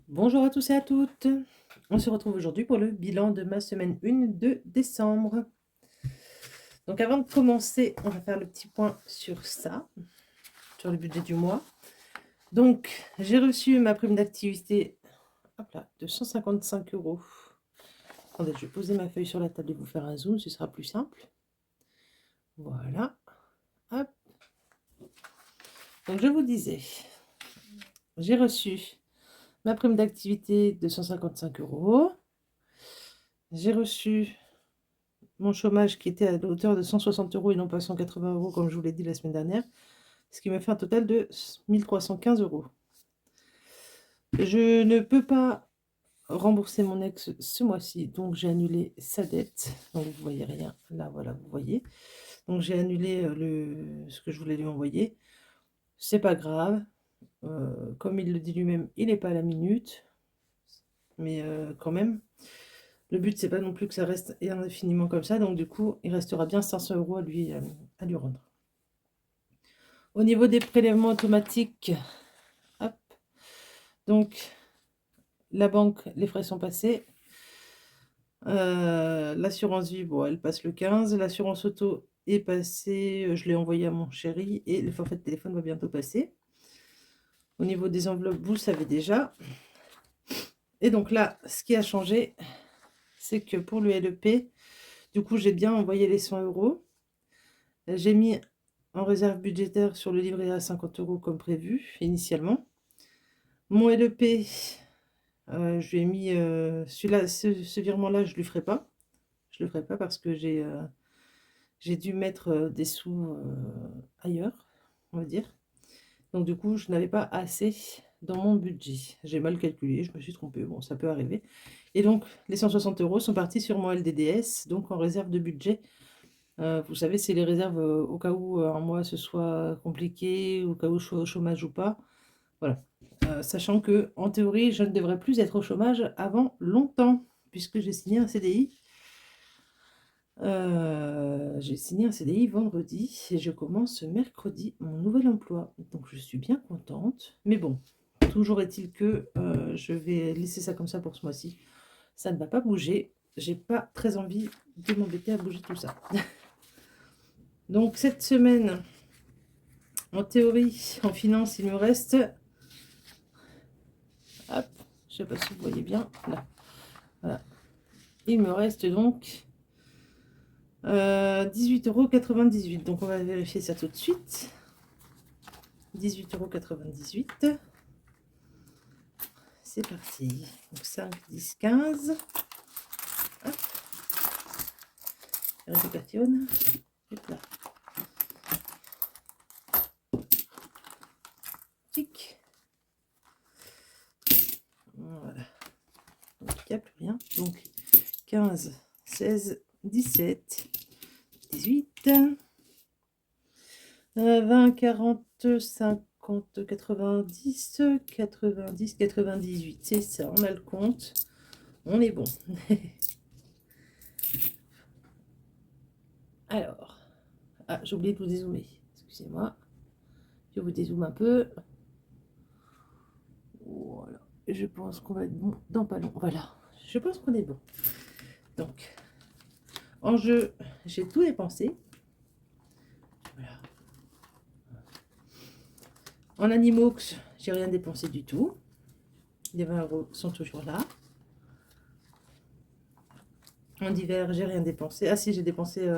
Bonjour à tous et à toutes. On se retrouve aujourd'hui pour le bilan de ma semaine 1 de décembre. Donc avant de commencer, on va faire le petit point sur ça, sur le budget du mois. Donc j'ai reçu ma prime d'activité, hop là, de 155 euros. Attendez, je vais poser ma feuille sur la table et vous faire un zoom, ce sera plus simple. Voilà. Hop. Donc je vous disais, j'ai reçu ma prime d'activité de 155 euros. J'ai reçu mon chômage qui était à hauteur de 160 euros et non pas 180 euros comme je vous l'ai dit la semaine dernière, ce qui me fait un total de 1315 euros. Je ne peux pas rembourser mon ex ce mois-ci, donc j'ai annulé sa dette. Donc vous voyez rien, là voilà, vous voyez. Donc j'ai annulé ce que je voulais lui envoyer. C'est pas grave, comme il le dit lui-même, il n'est pas à la minute, mais quand même. Le but, c'est pas non plus que ça reste indéfiniment comme ça, donc du coup, il restera bien 500 euros à lui rendre. Au niveau des prélèvements automatiques, hop, donc la banque, les frais sont passés. L'assurance vie, bon, elle passe le 15. L'assurance auto est passée, je l'ai envoyé à mon chéri et le forfait de téléphone va bientôt passer. Au niveau des enveloppes, vous le savez déjà. Et donc là, ce qui a changé, c'est que pour le LEP, du coup, j'ai bien envoyé les 100 euros. J'ai mis en réserve budgétaire sur le livret A 50 euros comme prévu initialement. Mon LEP, je lui ai mis celui-là, ce virement-là, je ne le ferai pas. Je le ferai pas parce que j'ai dû mettre des sous ailleurs, on va dire. Donc du coup, je n'avais pas assez dans mon budget. J'ai mal calculé, je me suis trompée. Bon, ça peut arriver. Et donc, les 160 euros sont partis sur mon LDDS, donc en réserve de budget. Vous savez, c'est les réserves au cas où un mois ce soit compliqué, au cas où je sois au chômage ou pas. Voilà. Sachant que, en théorie, je ne devrais plus être au chômage avant longtemps, puisque j'ai signé un CDI. J'ai signé un CDI vendredi et je commence mercredi mon nouvel emploi. Donc je suis bien contente. Mais bon, toujours est-il que je vais laisser ça comme ça pour ce mois-ci. Ça ne va pas bouger. J'ai pas très envie de m'embêter à bouger tout ça. Donc cette semaine, en théorie, en finance, il me reste... Hop, je sais pas si vous voyez bien. Là, voilà. Il me reste donc 18,98 €. Donc on va vérifier ça tout de suite. 18,98 €. C'est parti. Donc 5, 10, 15. Hop. Vérification. Hop là. Tic. Voilà. Donc il n'y a plus rien. Donc 15, 16, 17, 18, 20, 40, 50, 90, 90, 98. C'est ça, on a le compte. On est bon. Alors, ah, j'ai oublié de vous dézoomer. Excusez-moi. Je vous dézoome un peu. Voilà. Je pense qu'on va être bon dans pas long. Voilà. Je pense qu'on est bon. Donc, en jeu, j'ai tout dépensé. Voilà. En Animox, j'ai rien dépensé du tout. Les 20 euros sont toujours là. En divers, j'ai rien dépensé. Ah si, j'ai dépensé...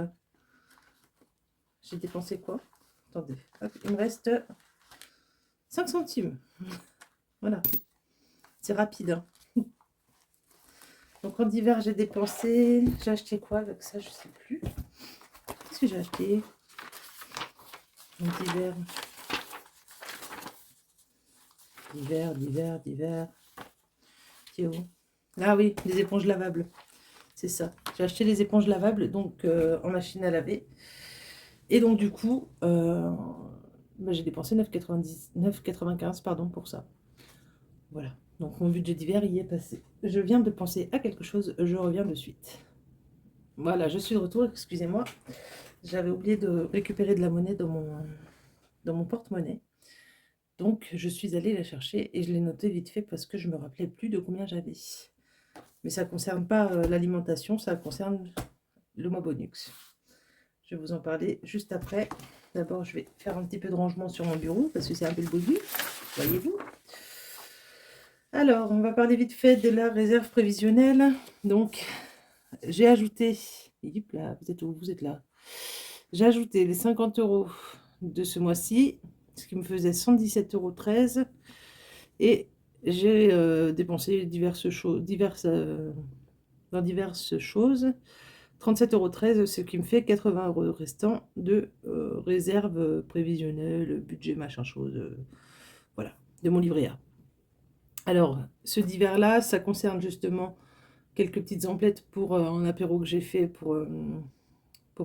j'ai dépensé quoi? Attendez. Hop, il me reste 5 centimes. Voilà. C'est rapide. Hein. Donc en divers, j'ai dépensé... J'ai acheté quoi avec ça? Je sais plus. Qu'est-ce que j'ai acheté? En divers... Divers. Théo. Ah oui, les éponges lavables. C'est ça. J'ai acheté les éponges lavables donc en machine à laver. Et donc du coup, bah, j'ai dépensé 9,95 pardon pour ça. Voilà. Donc mon budget d'hiver y est passé. Je viens de penser à quelque chose, je reviens de suite. Voilà, je suis de retour, excusez-moi. J'avais oublié de récupérer de la monnaie dans mon porte-monnaie. Donc, je suis allée la chercher et je l'ai notée vite fait parce que je me rappelais plus de combien j'avais. Mais ça ne concerne pas l'alimentation, ça concerne le mois bonus. Je vais vous en parler juste après. D'abord, je vais faire un petit peu de rangement sur mon bureau parce que c'est un peu le début, voyez-vous. Alors, on va parler vite fait de la réserve prévisionnelle. Donc, j'ai ajouté, hop là, vous êtes où? Vous êtes là. J'ai ajouté les 50 € de ce mois-ci, ce qui me faisait 117,13 € et j'ai dépensé dans diverses choses. 37,13 €, ce qui me fait 80 € restant de réserve prévisionnelle, budget, machin chose, voilà, de mon livret A. Alors, ce divers-là, ça concerne justement quelques petites emplettes pour un apéro que j'ai fait pour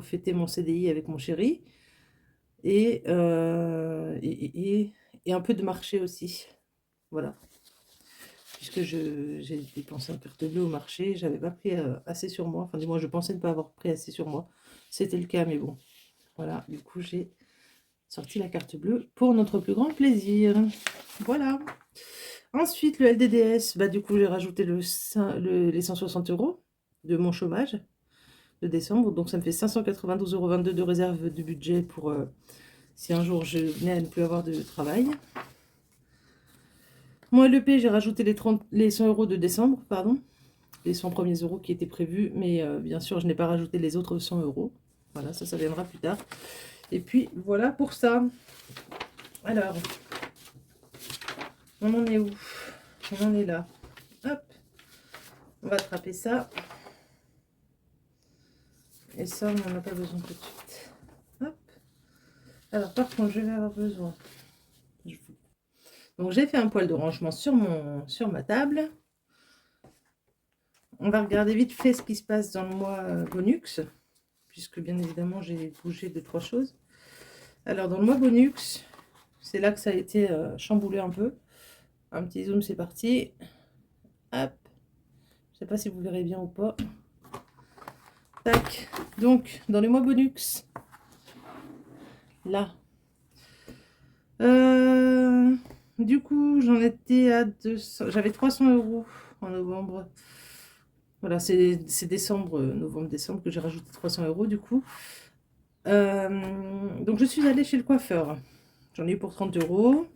fêter mon CDI avec mon chéri. Et un peu de marché aussi. Voilà. Puisque j'ai dépensé en carte bleue au marché, j'avais pas pris assez sur moi. Enfin, du moins, je pensais ne pas avoir pris assez sur moi. C'était le cas, mais bon. Voilà, du coup, j'ai sorti la carte bleue pour notre plus grand plaisir. Voilà. Ensuite, le LDDS, bah, du coup, j'ai rajouté les 160 € de mon chômage de décembre. Donc, ça me fait 592,22 € de réserve de budget pour si un jour je venais à ne plus avoir de travail. Mon LEP, j'ai rajouté les 100 € de décembre, pardon. Les 100 premiers euros qui étaient prévus, mais bien sûr, je n'ai pas rajouté les autres 100 €. Voilà, ça viendra plus tard. Et puis, voilà pour ça. Alors, on en est où? On en est là. Hop, on va attraper ça. Et ça, on n'en a pas besoin tout de suite. Hop. Alors, par contre, je vais avoir besoin. Donc, j'ai fait un poil de rangement sur ma table. On va regarder vite fait ce qui se passe dans le mois bonus, puisque bien évidemment, j'ai bougé 2-3 choses. Alors, dans le mois bonus, c'est là que ça a été chamboulé un peu. Un petit zoom, c'est parti. Hop. Je sais pas si vous verrez bien ou pas. Tac. Donc, dans les mois bonus, là. Du coup, j'en étais à 200. J'avais 300 € en novembre. Voilà, c'est décembre, novembre, décembre que j'ai rajouté 300 € du coup. Donc, je suis allée chez le coiffeur. J'en ai eu pour 30 €.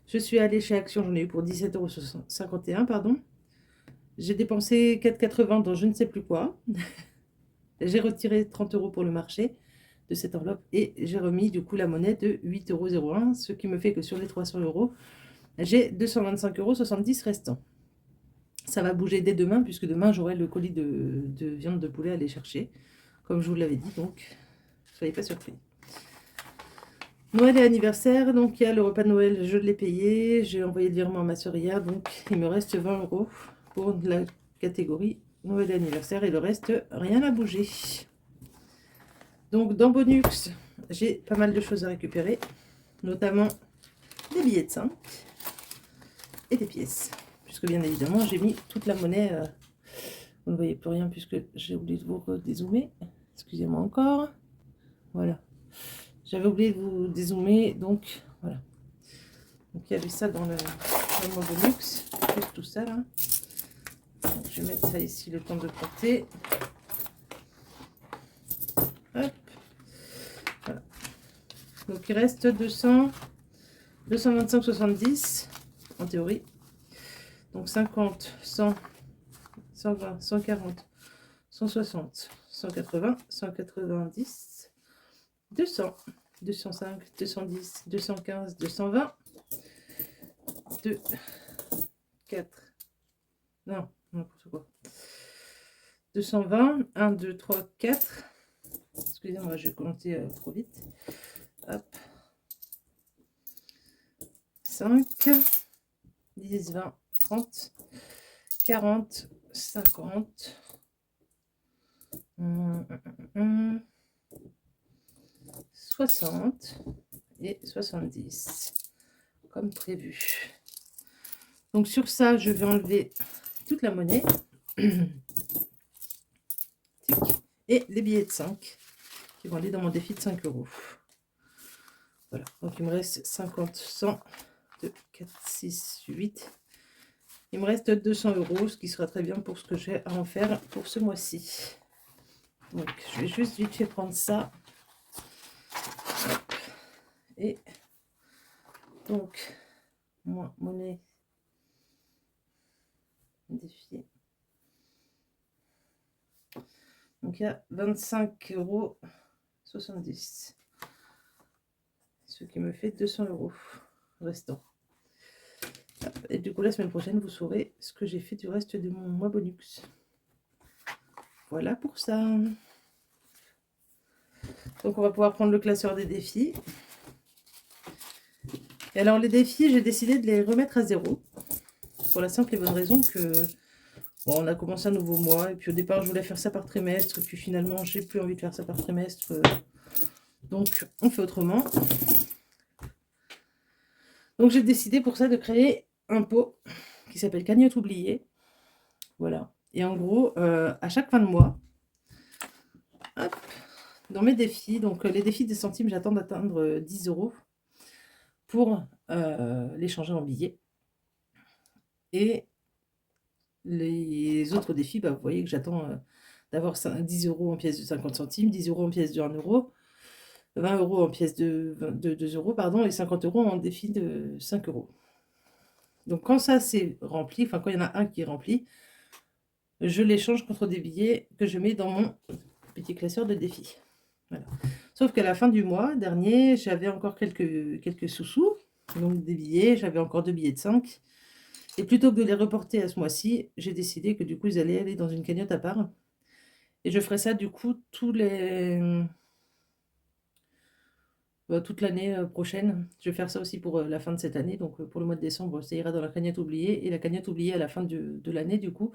Je suis allée chez Action, j'en ai eu pour 17,51 €, pardon. J'ai dépensé 4,80 € dans je ne sais plus quoi. J'ai retiré 30 € pour le marché de cette enveloppe et j'ai remis du coup la monnaie de 8,01 €, ce qui me fait que sur les 300 €, j'ai 225,70 € restants. Ça va bouger dès demain, puisque demain j'aurai le colis de viande de poulet à aller chercher, comme je vous l'avais dit, donc soyez pas surpris. Noël et anniversaire, donc il y a le repas de Noël, je l'ai payé, j'ai envoyé le virement à ma soeur hier, donc il me reste 20 € pour la catégorie Noël et anniversaire, et le reste, rien à bouger. Donc dans Bonux, j'ai pas mal de choses à récupérer, notamment des billets de 5 et des pièces, puisque bien évidemment j'ai mis toute la monnaie, vous ne voyez plus rien puisque j'ai oublié de vous dézoomer, excusez-moi encore, voilà, j'avais oublié de vous dézoomer, donc voilà, donc il y avait ça dans le mot Bonux, juste tout ça là, donc, je vais mettre ça ici le temps de porter, hop, voilà, donc il reste 225,70 en théorie. Donc 50, 100, 120, 140, 160, 180, 190, 200, 205, 210, 215, 220, 2, 4, non, n'importe quoi. 220, 1, 2, 3, 4. Excusez-moi, j'ai compté trop vite. Hop. 5, 10, 20, 30, 40, 50, 60 et 70, comme prévu. Donc sur ça, je vais enlever toute la monnaie et les billets de 5 qui vont aller dans mon défi de 5 €. Voilà, donc il me reste 50, 100, 2, 4, 6, 8. Il me reste 200 €, ce qui sera très bien pour ce que j'ai à en faire pour ce mois-ci. Donc, je vais juste vite fait prendre ça. Hop. Et donc, moi, monnaie, défi. Donc, il y a 25,70 €. Ce qui me fait 200 € restant. Et du coup, la semaine prochaine, vous saurez ce que j'ai fait du reste de mon mois bonus. Voilà pour ça. Donc, on va pouvoir prendre le classeur des défis. Et alors, les défis, j'ai décidé de les remettre à 0. Pour la simple et bonne raison que, bon, on a commencé un nouveau mois. Et puis, au départ, je voulais faire ça par trimestre. Et puis, finalement, j'ai plus envie de faire ça par trimestre. Donc, on fait autrement. Donc, j'ai décidé pour ça de créer un pot qui s'appelle Cagnotte oubliée. Voilà. Et en gros, à chaque fin de mois, hop, dans mes défis, donc les défis des centimes, j'attends d'atteindre 10 € pour les changer en billets. Et les autres défis, bah, vous voyez que j'attends d'avoir 10 € en pièces de 50 centimes, 10 € en pièces de 1 €, 20 € en pièces de 2 € pardon, et 50 € en défi de 5 €. Donc quand ça c'est rempli, enfin quand il y en a un qui est rempli, je l'échange contre des billets que je mets dans mon petit classeur de défis. Voilà. Sauf qu'à la fin du mois dernier, j'avais encore quelques sous-sous, donc des billets, j'avais encore 2 billets de 5. Et plutôt que de les reporter à ce mois-ci, j'ai décidé que du coup, ils allaient aller dans une cagnotte à part. Et je ferai ça du coup toute l'année prochaine. Je vais faire ça aussi pour la fin de cette année. Donc pour le mois de décembre, ça ira dans la cagnotte oubliée. Et la cagnotte oubliée à la fin de l'année, du coup,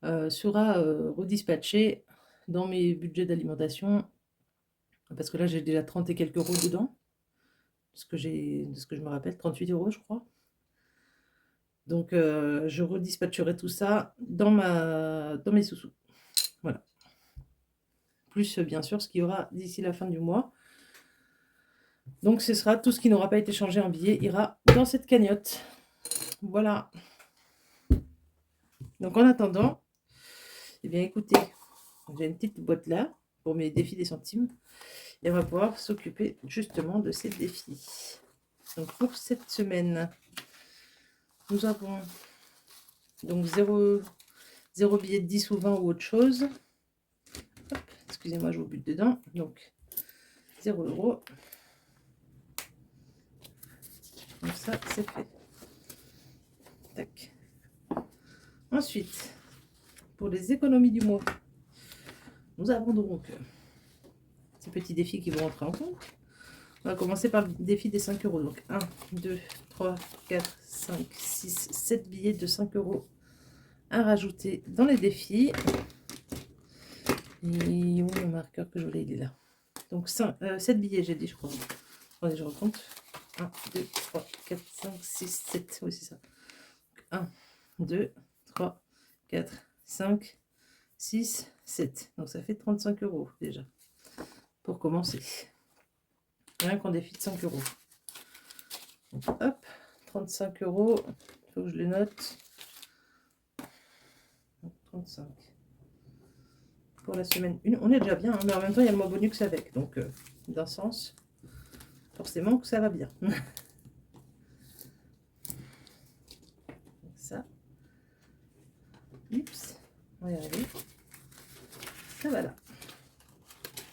sera redispatchée dans mes budgets d'alimentation. Parce que là, j'ai déjà 30 et quelques euros dedans. De ce que je me rappelle, 38 € je crois. Donc je redispatcherai tout ça dans mes sous-sous. Voilà. Plus bien sûr ce qu'il y aura d'ici la fin du mois. Donc ce sera tout ce qui n'aura pas été changé en billets ira dans cette cagnotte. Voilà. Donc en attendant, eh bien écoutez, j'ai une petite boîte là pour mes défis des centimes. Et on va pouvoir s'occuper justement de ces défis. Donc pour cette semaine, nous avons donc 0 billet de 10 ou 20 ou autre chose. Hop, excusez-moi, je vous bute dedans. Donc 0 €. Donc ça, c'est fait. Tac. Ensuite, pour les économies du mois, nous avons donc ces petits défis qui vont rentrer en compte. On va commencer par le défi des 5 €. Donc 1, 2, 3, 4, 5, 6, 7 billets de 5 € à rajouter dans les défis. Et où mon marqueur que je voulais, il est là. Donc 7 billets, j'ai dit, je crois. Attendez, je recompte. 1, 2, 3, 4, 5, 6, 7. Oui, c'est ça. 1, 2, 3, 4, 5, 6, 7. Donc ça fait 35 € déjà. Pour commencer. Rien qu'en défi de 5 €. Donc, hop, 35 €. Il faut que je les note. 35. Pour la semaine 1. On est déjà bien, hein, mais en même temps, il y a le mois bonus avec. Donc, d'un sens, forcément que ça va bien. Ça. Oups. On va y arriver. Ça va là.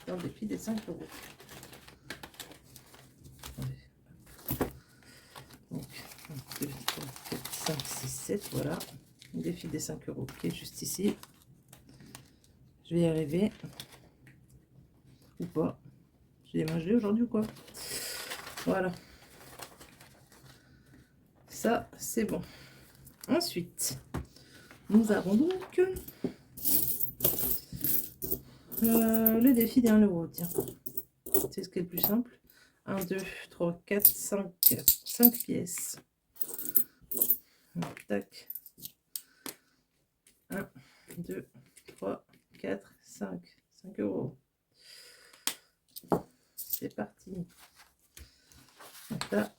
Dans le défi des 5 €. Donc, 1, 2, 3, 4, 5, 6, 7. Voilà. Le défi des 5 € qui est juste ici. Je vais y arriver. Ou pas. J'ai les mains gelées aujourd'hui ou quoi? Voilà. Ça, c'est bon. Ensuite, nous avons donc le défi des 1 €. Tiens, c'est ce qui est le plus simple. 1, 2, 3, 4, 5. 5 pièces. Tac. 1, 2, 3, 4, 5. 5 €. C'est parti. Donc là,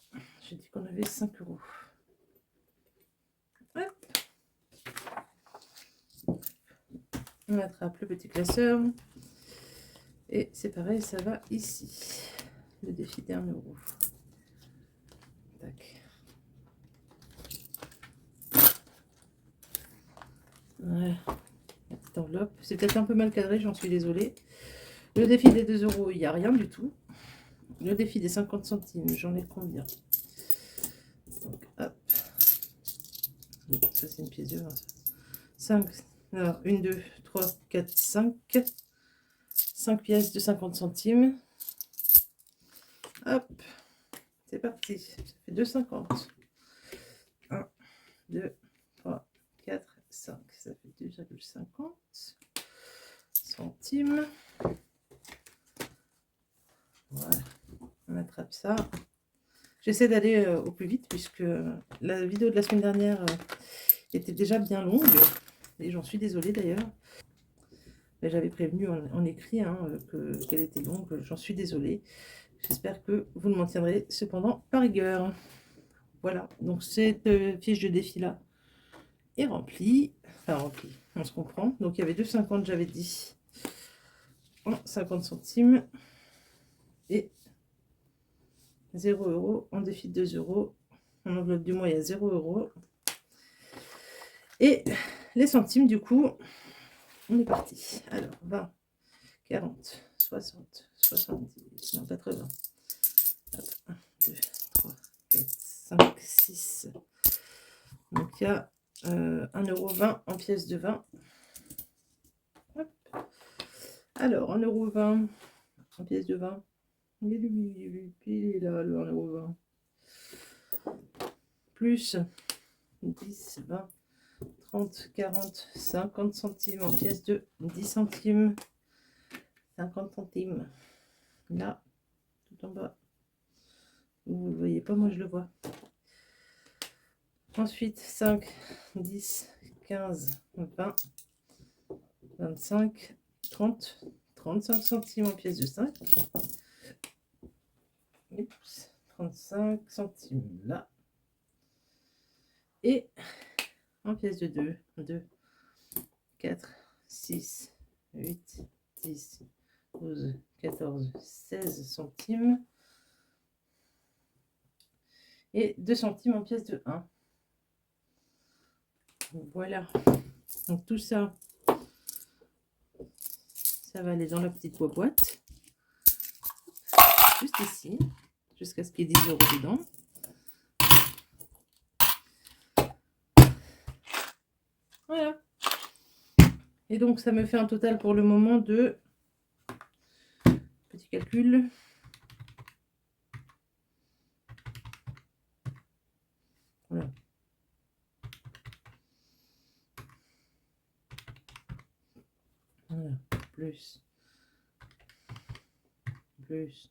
j'ai dit qu'on avait 5 €. Hop. On attrape le petit classeur. Et c'est pareil, ça va ici. Le défi d'1 €. Tac. Voilà. La petite enveloppe. C'est peut-être un peu mal cadré, j'en suis désolée. Le défi des 2 €, il n'y a rien du tout. Le défi des 50 centimes, j'en ai combien? Donc, hop. Ça, c'est une pièce de 20. 5. Alors, 1, 2, 3, 4, 5. 5 pièces de 50 centimes. Hop. C'est parti. Ça fait 2,50. 1, 2, 3, 4, 5. Ça fait 2,50 centimes. Voilà. On attrape ça. J'essaie d'aller au plus vite puisque la vidéo de la semaine dernière était déjà bien longue. Et j'en suis désolée d'ailleurs. J'avais prévenu en écrit qu'elle était longue. J'en suis désolée. J'espère que vous ne m'en tiendrez cependant par rigueur. Voilà. Donc cette fiche de défi là est remplie. Enfin remplie. On se comprend. Donc il y avait 2,50 j'avais dit. En 50 centimes. Et 0 € en défi de 2 €. En enveloppe du mois, il y a 0 €. Et les centimes, du coup, on est parti. Alors, 20, 40, 60, 70, non, 80. Hop, 1, 2, 3, 4, 5, 6. Donc, il y a 1,20 € en pièces de 20. Hop. Alors, 1,20 € en pièces de 20. Il est là, le 1,20 €. Plus 10, 20, 30, 40, 50 centimes en pièces de 10 centimes. 50 centimes. Là, tout en bas. Vous ne le voyez pas, moi je le vois. Ensuite, 5, 10, 15, 20, 25, 30, 35 centimes en pièces de 5. Oups, 35 centimes là. Et en pièces de 2, 2, 4, 6, 8, 10, 12, 14, 16 centimes. Et 2 centimes en pièces de 1. Voilà. Donc tout ça, ça va aller dans la petite boîte. Juste ici. Jusqu'à ce qu'il y ait 10 € dedans. Voilà. Et donc ça me fait un total pour le moment de... Petit calcul. Voilà. Voilà. Plus 1,20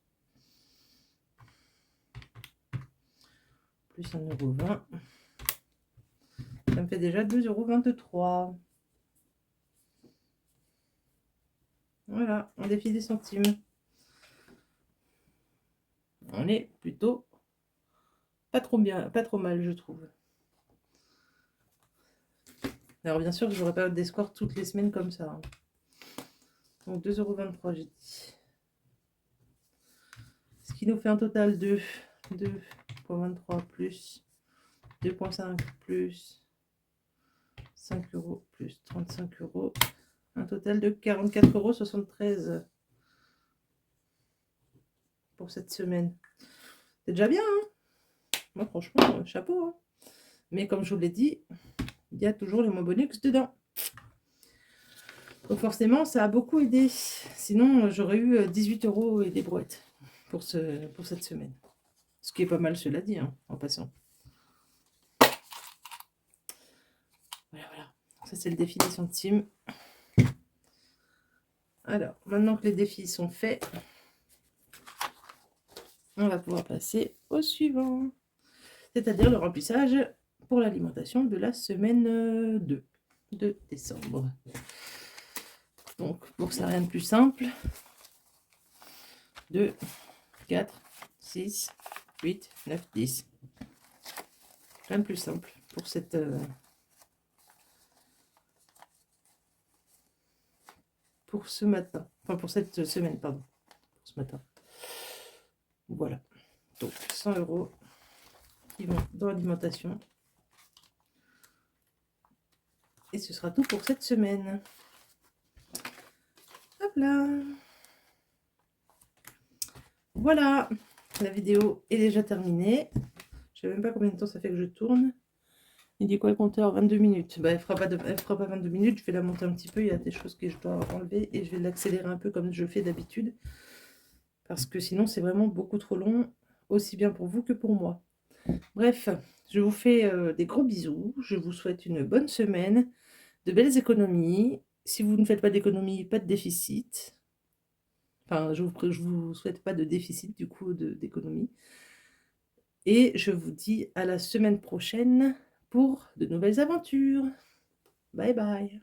€. Ça me fait déjà 2,23 €. Voilà, on défie des centimes. On est plutôt pas trop bien, pas trop mal, je trouve. Alors bien sûr, je n'aurai pas des scores toutes les semaines comme ça. Hein. Donc 2,23 €, j'ai dit. Ce qui nous fait un total de 2,23 plus 2,5 plus 5 € plus 35 €. Un total de 44,73 € pour cette semaine. C'est déjà bien, hein? Moi, franchement, chapeau. Hein. Mais comme je vous l'ai dit, il y a toujours les moins bonus dedans. Donc forcément, ça a beaucoup aidé. Sinon, j'aurais eu 18 € et des brouettes pour cette semaine. Ce qui est pas mal, cela dit, hein, en passant. Voilà, voilà. Ça, c'est le défi des centimes. Alors, maintenant que les défis sont faits, on va pouvoir passer au suivant. C'est-à-dire le remplissage pour l'alimentation de la semaine 2 de décembre. Donc, pour ça, rien de plus simple. 2, 4, 6, 8, 9, 10. Rien de plus simple pour cette... pour ce matin. Enfin, pour cette semaine, pardon. Pour ce matin. Voilà. Donc, 100 € qui vont dans l'alimentation. Et ce sera tout pour cette semaine. Hop là. Voilà. La vidéo est déjà terminée. Je ne sais même pas combien de temps ça fait que je tourne. Il dit quoi le compteur? 22 minutes. Bah, elle fera pas 22 minutes. Je vais la monter un petit peu. Il y a des choses que je dois enlever. Et je vais l'accélérer un peu comme je fais d'habitude. Parce que sinon, c'est vraiment beaucoup trop long. Aussi bien pour vous que pour moi. Bref, je vous fais des gros bisous. Je vous souhaite une bonne semaine. De belles économies. Si vous ne faites pas d'économies, pas de déficit. Enfin, je vous souhaite pas de déficit du coup d'économie. Et je vous dis à la semaine prochaine pour de nouvelles aventures. Bye bye.